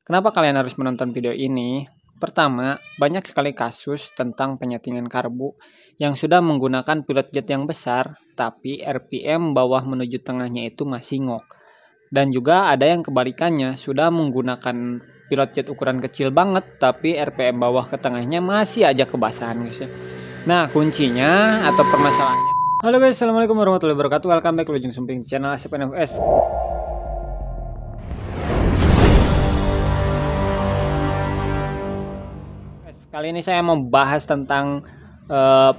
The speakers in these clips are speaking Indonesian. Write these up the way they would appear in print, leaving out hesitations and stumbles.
Kenapa kalian harus menonton video ini? Pertama, banyak sekali kasus tentang penyetingan karbu yang sudah menggunakan pilot jet yang besar, tapi RPM bawah menuju tengahnya itu masih ngok. Dan juga ada yang kebalikannya, sudah menggunakan pilot jet ukuran kecil banget, tapi RPM bawah ke tengahnya masih aja kebasahan guys ya. Nah, kuncinya atau permasalahannya. Halo guys, assalamualaikum warahmatullahi wabarakatuh. Welcome back to Ujung Sumping channel Asep NFS. Kali ini saya mau bahas tentang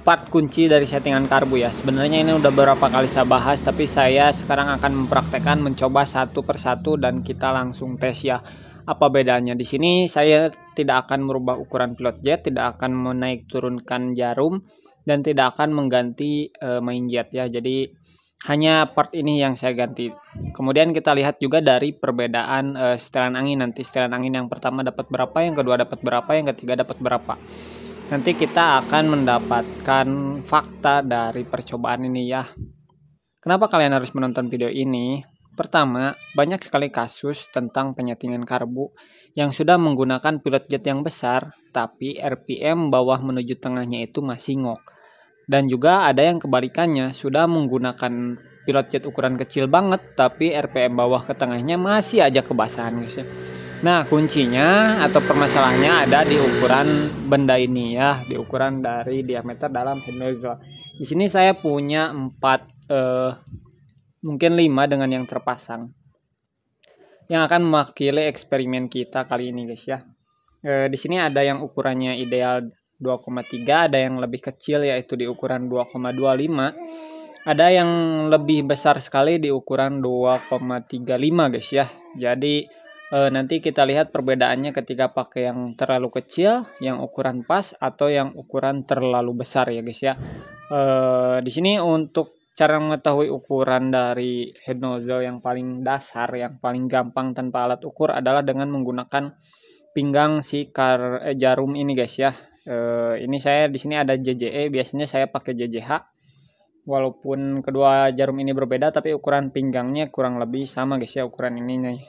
part kunci dari settingan karbu ya. Sebenarnya ini udah beberapa kali saya bahas, tapi saya sekarang akan mempraktekkan mencoba satu persatu dan kita langsung tes ya. Apa bedanya? Di sini saya tidak akan merubah ukuran pilot jet, tidak akan menaik turunkan jarum, dan tidak akan mengganti main jet ya. Jadi hanya part ini yang saya ganti. Kemudian kita lihat juga dari perbedaan setelan angin. Nanti setelan angin yang pertama dapat berapa, yang kedua dapat berapa, yang ketiga dapat berapa. Nanti kita akan mendapatkan fakta dari percobaan ini ya. Kenapa kalian harus menonton video ini? Pertama, banyak sekali kasus tentang penyetingan karbu yang sudah menggunakan pilot jet yang besar, tapi RPM bawah menuju tengahnya itu masih ngok. Dan juga ada yang kebalikannya, sudah menggunakan pilot jet ukuran kecil banget, tapi RPM bawah ke tengahnya masih aja kebasahan guys ya. Nah, kuncinya atau permasalahannya ada di ukuran benda ini ya, di ukuran dari diameter dalam head nozzle. Di sini saya punya 4 mungkin 5 dengan yang terpasang. Yang akan mewakili eksperimen kita kali ini guys ya. Di sini ada yang ukurannya ideal 2,3, ada yang lebih kecil yaitu di ukuran 2,25, ada yang lebih besar sekali di ukuran 2,35 guys ya. Jadi nanti kita lihat perbedaannya ketika pakai yang terlalu kecil, yang ukuran pas, atau yang ukuran terlalu besar ya guys ya. Di sini untuk cara mengetahui ukuran dari head nozzle yang paling dasar, yang paling gampang tanpa alat ukur adalah dengan menggunakan pinggang si jarum ini guys ya. Ini saya di sini ada JJE, biasanya saya pakai JJH. Walaupun kedua jarum ini berbeda, tapi ukuran pinggangnya kurang lebih sama guys ya, ukuran ini nih.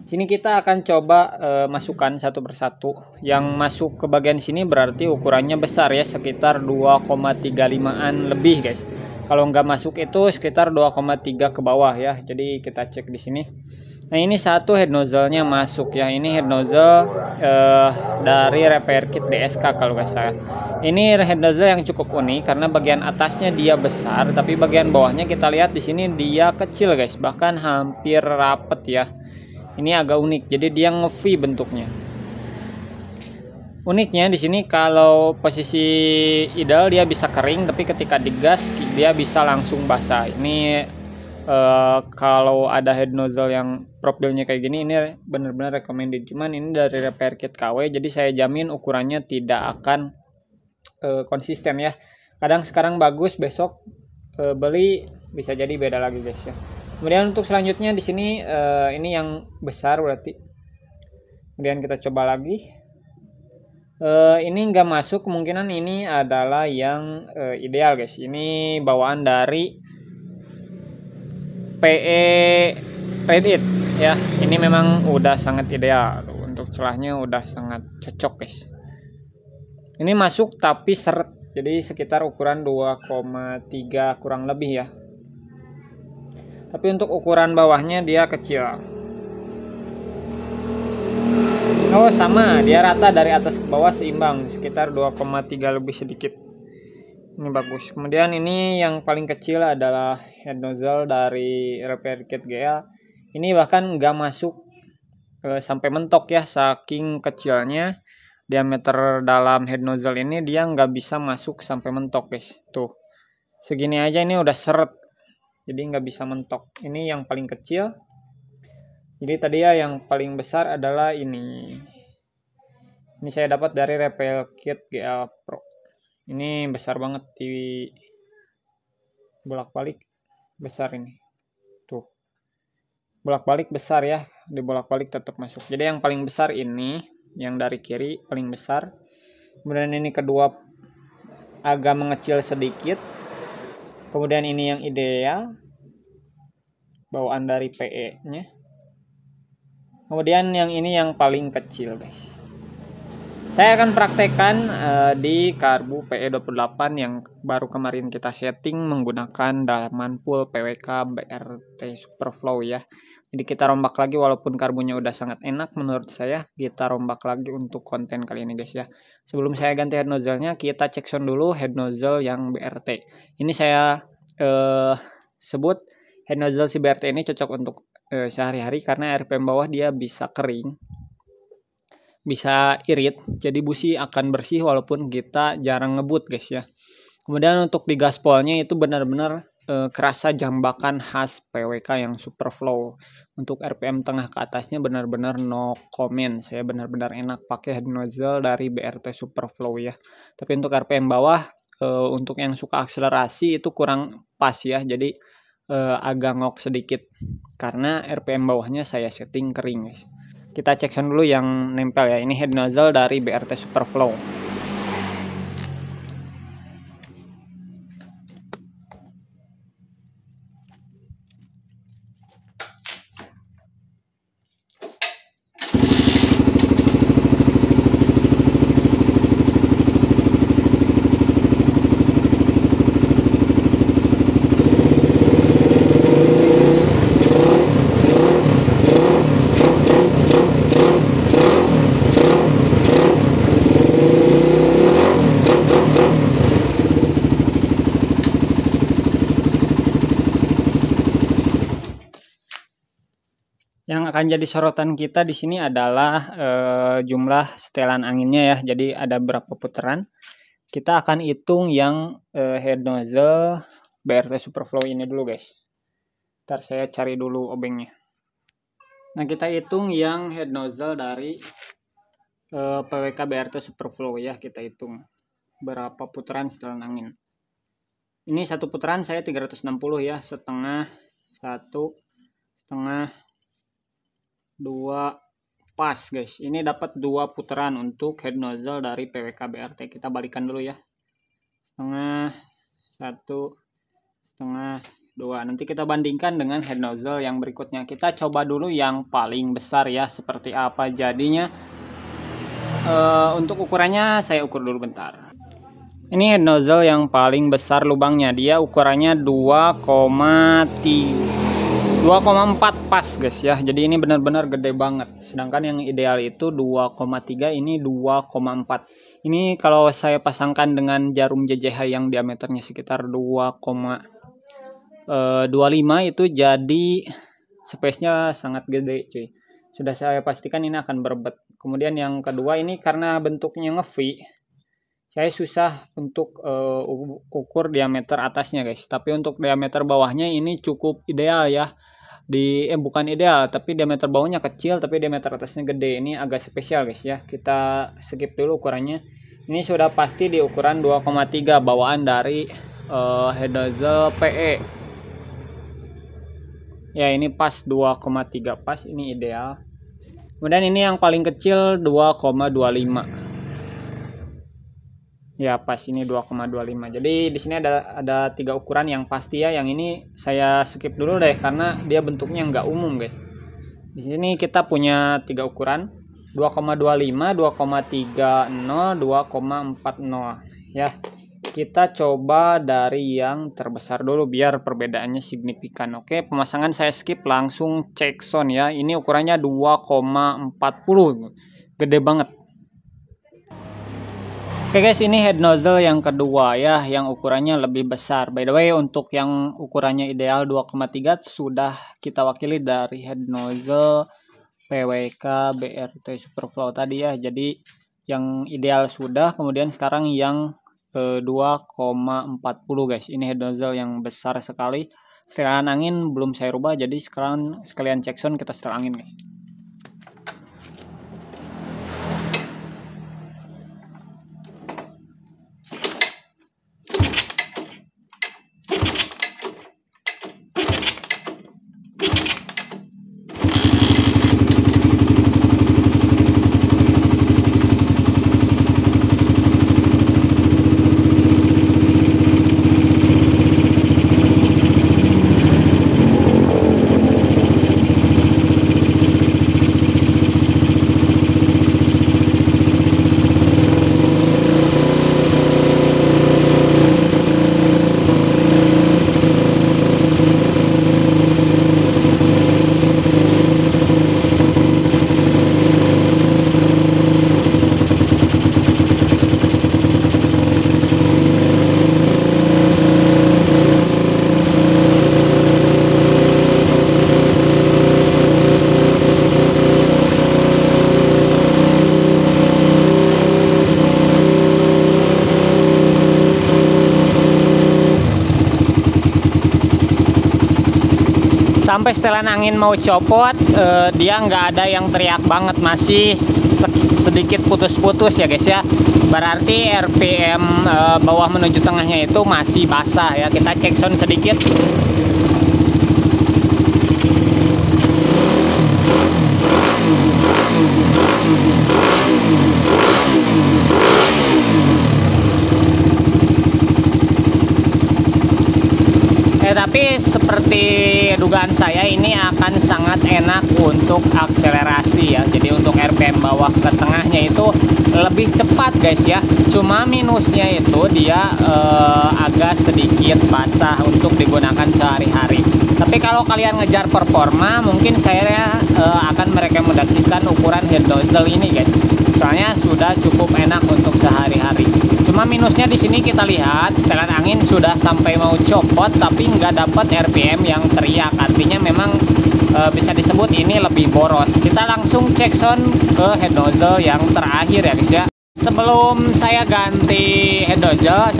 Sini kita akan coba masukkan satu persatu. Yang masuk ke bagian sini berarti ukurannya besar ya, sekitar 2,35an lebih guys. Kalau nggak masuk itu sekitar 2,3 ke bawah ya. Jadi kita cek di sini. Nah, ini satu head nozzle-nya masuk ya. Ini head nozzle dari repair kit DSK kalau nggak salah. Ini head nozzle yang cukup unik karena bagian atasnya dia besar, tapi bagian bawahnya kita lihat di sini dia kecil guys, bahkan hampir rapet ya. Ini agak unik, jadi dia nge-V bentuknya. Uniknya di sini kalau posisi ideal dia bisa kering, tapi ketika digas dia bisa langsung basah. Ini kalau ada head nozzle yang profilnya kayak gini, ini benar-benar recommended. Cuman ini dari repair kit KW, jadi saya jamin ukurannya tidak akan konsisten ya. Kadang sekarang bagus, besok beli bisa jadi beda lagi guys ya. Kemudian untuk selanjutnya di sini ini yang besar berarti. Kemudian kita coba lagi. Ini nggak masuk, kemungkinan ini adalah yang ideal guys. Ini bawaan dari PE Reddit ya. Ini memang udah sangat ideal. Untuk celahnya udah sangat cocok guys. Ini masuk tapi seret, jadi sekitar ukuran 2,3 kurang lebih ya. Tapi untuk ukuran bawahnya dia kecil. Oh sama, dia rata dari atas ke bawah seimbang, sekitar 2,3 lebih sedikit. Ini bagus. Kemudian ini yang paling kecil adalah head nozzle dari repair kit GL. Ini bahkan nggak masuk sampai mentok ya, saking kecilnya diameter dalam head nozzle ini, dia nggak bisa masuk sampai mentok guys. Tuh, segini aja ini udah seret, jadi nggak bisa mentok. Ini yang paling kecil. Jadi tadi ya yang paling besar adalah ini. Ini saya dapat dari repair kit GL Pro. Ini besar banget, di bolak-balik besar ini. Tuh, bolak-balik besar ya, di bolak-balik tetap masuk. Jadi yang paling besar ini, yang dari kiri paling besar. Kemudian ini kedua agak mengecil sedikit. Kemudian ini yang ideal, bawaan dari PE nya. Kemudian yang ini yang paling kecil guys. Saya akan praktekkan di karbu PE28 yang baru kemarin kita setting menggunakan dalaman full PWK BRT Superflow ya. Jadi kita rombak lagi, walaupun karbunya udah sangat enak menurut saya, kita rombak lagi untuk konten kali ini guys ya. Sebelum saya ganti head nozzle-nya, kita cek sound dulu head nozzle yang BRT. Ini saya sebut head nozzle si BRT ini cocok untuk sehari-hari karena RPM bawah dia bisa kering, bisa irit, jadi busi akan bersih walaupun kita jarang ngebut guys ya. Kemudian untuk di gaspolnya itu benar-benar kerasa jambakan khas PWK yang Superflow. Untuk RPM tengah ke atasnya benar-benar no comment. Saya benar-benar enak pakai head nozzle dari BRT Superflow ya. Tapi untuk RPM bawah untuk yang suka akselerasi itu kurang pas ya. Jadi agak ngok sedikit karena RPM bawahnya saya setting kering guys. Kita cek sound dulu yang nempel ya. Ini head nozzle dari BRT Superflow. Yang akan jadi sorotan kita di sini adalah jumlah setelan anginnya ya. Jadi ada berapa putaran. Kita akan hitung yang head nozzle BRT Superflow ini dulu guys. Ntar saya cari dulu obengnya. Nah kita hitung yang head nozzle dari PWK BRT Superflow ya. Kita hitung berapa putaran setelan angin. Ini satu putaran saya 360 ya. Setengah, satu, setengah, 2 pas guys. Ini dapat 2 putaran untuk head nozzle dari PWK BRT. Kita balikan dulu ya. Setengah, 1, setengah, 2. Nanti kita bandingkan dengan head nozzle yang berikutnya. Kita coba dulu yang paling besar ya, seperti apa jadinya. Untuk ukurannya saya ukur dulu bentar. Ini head nozzle yang paling besar lubangnya. Dia ukurannya 2,4 pas guys ya. Jadi ini benar-benar gede banget. Sedangkan yang ideal itu 2,3, ini 2,4. Ini kalau saya pasangkan dengan jarum JJH yang diameternya sekitar 2,25 itu jadi space-nya sangat gede cuy. Sudah saya pastikan ini akan berbet. Kemudian yang kedua ini karena bentuknya nge-V, saya susah untuk ukur diameter atasnya guys. Tapi untuk diameter bawahnya ini cukup ideal ya. Bukan ideal, tapi diameter bawahnya kecil tapi diameter atasnya gede. Ini agak spesial guys ya. Kita skip dulu ukurannya. Ini sudah pasti di ukuran 2,3 bawaan dari head nozzle PE. Ya ini pas 2,3 pas, ini ideal. Kemudian ini yang paling kecil 2,25. Ya pas, ini 2,25. Jadi di sini ada 3 ukuran yang pasti ya. Yang ini saya skip dulu deh karena dia bentuknya nggak umum guys. Di sini kita punya 3 ukuran, 2,25, 2,30, 2,40 ya. Kita coba dari yang terbesar dulu biar perbedaannya signifikan. Oke, pemasangan saya skip, langsung cek sound ya. Ini ukurannya 2,40. Gede banget. Oke guys, ini head nozzle yang kedua ya, yang ukurannya lebih besar. By the way, untuk yang ukurannya ideal 2,3 sudah kita wakili dari head nozzle PWK BRT Superflow tadi ya. Jadi yang ideal sudah, kemudian sekarang yang 2,40 guys. Ini head nozzle yang besar sekali. Setelan angin belum saya rubah, jadi sekarang sekalian cek sound, kita setel angin guys. sampai setelan angin mau copot dia nggak ada yang teriak banget, masih sedikit putus-putus ya guys ya. Berarti RPM bawah menuju tengahnya itu masih basah ya. Kita cek sound sedikit. Tapi seperti dugaan saya ini akan sangat enak untuk akselerasi ya. Jadi untuk RPM bawah ke tengahnya itu lebih cepat guys ya. Cuma minusnya itu dia agak sedikit basah untuk digunakan sehari-hari. Tapi kalau kalian ngejar performa, mungkin saya akan merekomendasikan ukuran head nozzle ini guys. Soalnya sudah cukup enak untuk sehari-hari. Cuma minusnya di sini kita lihat setelan angin sudah sampai mau copot tapi nggak dapat RPM yang teriak. Artinya memang bisa disebut ini lebih boros. Kita langsung cek sound ke head nozzle yang terakhir ya guys ya. Sebelum saya ganti head nozzle,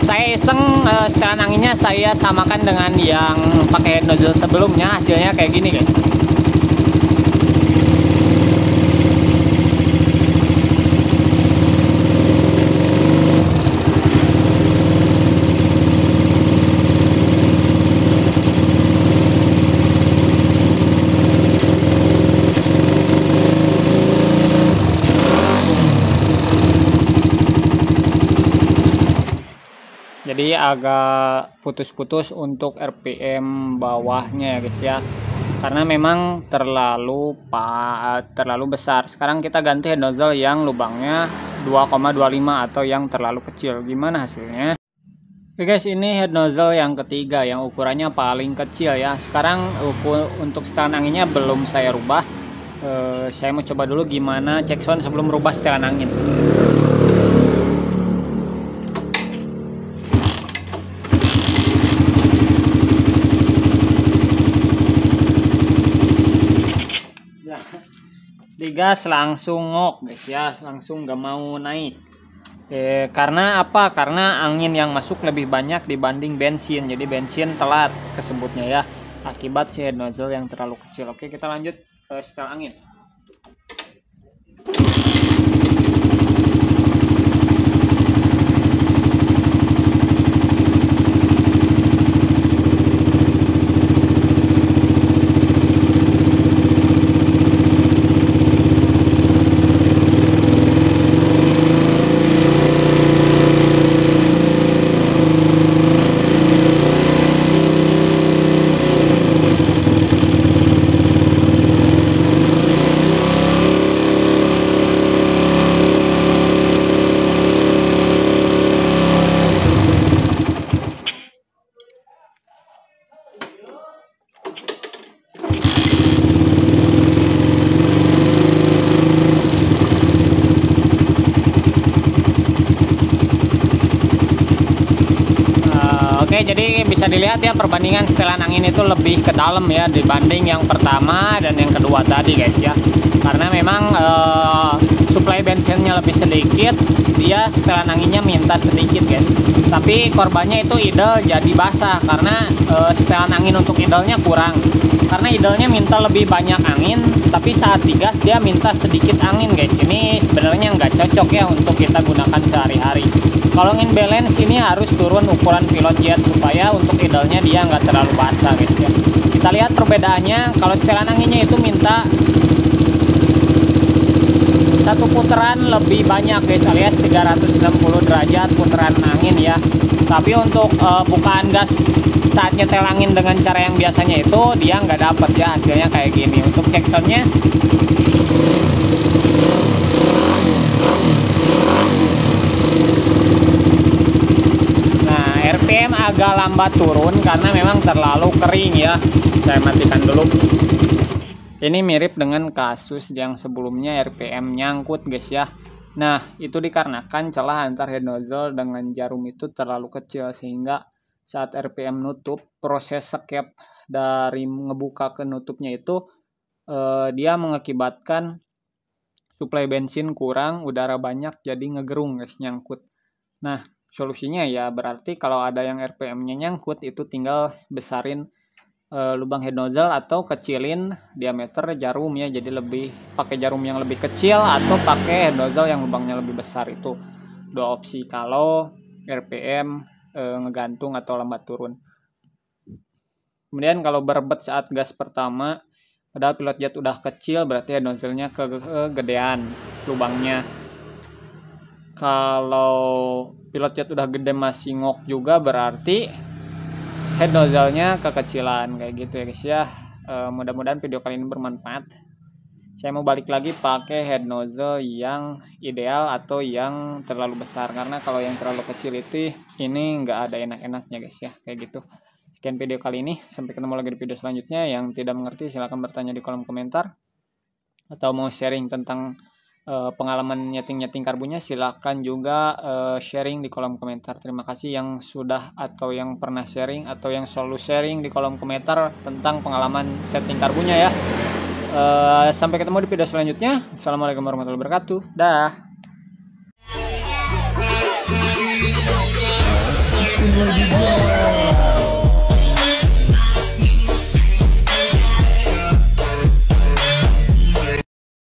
saya iseng setelan anginnya saya samakan dengan yang pakai head nozzle sebelumnya. Hasilnya kayak gini guys. Jadi agak putus-putus untuk RPM bawahnya ya guys ya, karena memang terlalu besar. Sekarang kita ganti head nozzle yang lubangnya 2,25 atau yang terlalu kecil. Gimana hasilnya? Oke guys, ini head nozzle yang ketiga yang ukurannya paling kecil ya. Sekarang untuk setelan anginnya belum saya rubah. Saya mau coba dulu gimana cek sound sebelum rubah setelan angin. Digas langsung ngok guys ya, langsung gak mau naik. Karena apa? Karena angin yang masuk lebih banyak dibanding bensin. Jadi bensin telat kesebutnya ya, akibat si head nozzle yang terlalu kecil. Oke, kita lanjut ke setel angin. Oke, jadi bisa dilihat ya perbandingan setelan angin itu lebih ke dalam ya dibanding yang pertama dan yang kedua tadi guys ya. Karena memang suplai bensinnya lebih sedikit, dia setelan anginnya minta sedikit guys. Tapi korbannya itu idle jadi basah karena setelan angin untuk idle-nya kurang. Karena idle-nya minta lebih banyak angin, tapi saat digas dia minta sedikit angin guys. Ini sebenarnya nggak cocok ya untuk kita gunakan sehari-hari. Kalau ingin balance ini harus turun ukuran pilot jet supaya untuk idle-nya dia nggak terlalu basah guys ya. Kita lihat perbedaannya. Kalau setelan anginnya itu minta satu putaran lebih banyak guys, alias 360 derajat putaran angin ya. Tapi untuk bukaan gas saat nyetel angin dengan cara yang biasanya itu dia nggak dapat ya, hasilnya kayak gini. Untuk cek soundnya, nah RPM agak lambat turun karena memang terlalu kering ya. Saya matikan dulu. Ini mirip dengan kasus yang sebelumnya RPM nyangkut guys ya. Nah itu dikarenakan celah antar head nozzle dengan jarum itu terlalu kecil, sehingga saat RPM nutup, proses skep dari ngebuka ke nutupnya itu dia mengakibatkan suplai bensin kurang, udara banyak, jadi ngegerung guys, nyangkut. Nah solusinya ya berarti kalau ada yang RPM-nya nyangkut itu tinggal besarin lubang head nozzle atau kecilin diameter jarum ya, jadi lebih pakai jarum yang lebih kecil atau pakai head nozzle yang lubangnya lebih besar. Itu dua opsi kalau RPM ngegantung atau lambat turun. Kemudian kalau berebet saat gas pertama, padahal pilot jet udah kecil, berarti head nozzle-nya kegedean lubangnya. Kalau pilot jet udah gede masih ngok juga, berarti head nozzle-nya kekecilan, kayak gitu ya guys ya. Mudah-mudahan video kali ini bermanfaat. Saya mau balik lagi pakai head nozzle yang ideal atau yang terlalu besar, karena kalau yang terlalu kecil itu ini nggak ada enak-enaknya guys ya, kayak gitu. Sekian video kali ini, sampai ketemu lagi di video selanjutnya. Yang tidak mengerti silahkan bertanya di kolom komentar, atau mau sharing tentang pengalaman nyeting karbunya, silahkan juga sharing di kolom komentar. Terima kasih yang sudah atau yang pernah sharing atau yang selalu sharing di kolom komentar tentang pengalaman setting karbunya ya. Sampai ketemu di video selanjutnya. Assalamualaikum warahmatullahi wabarakatuh. Dah.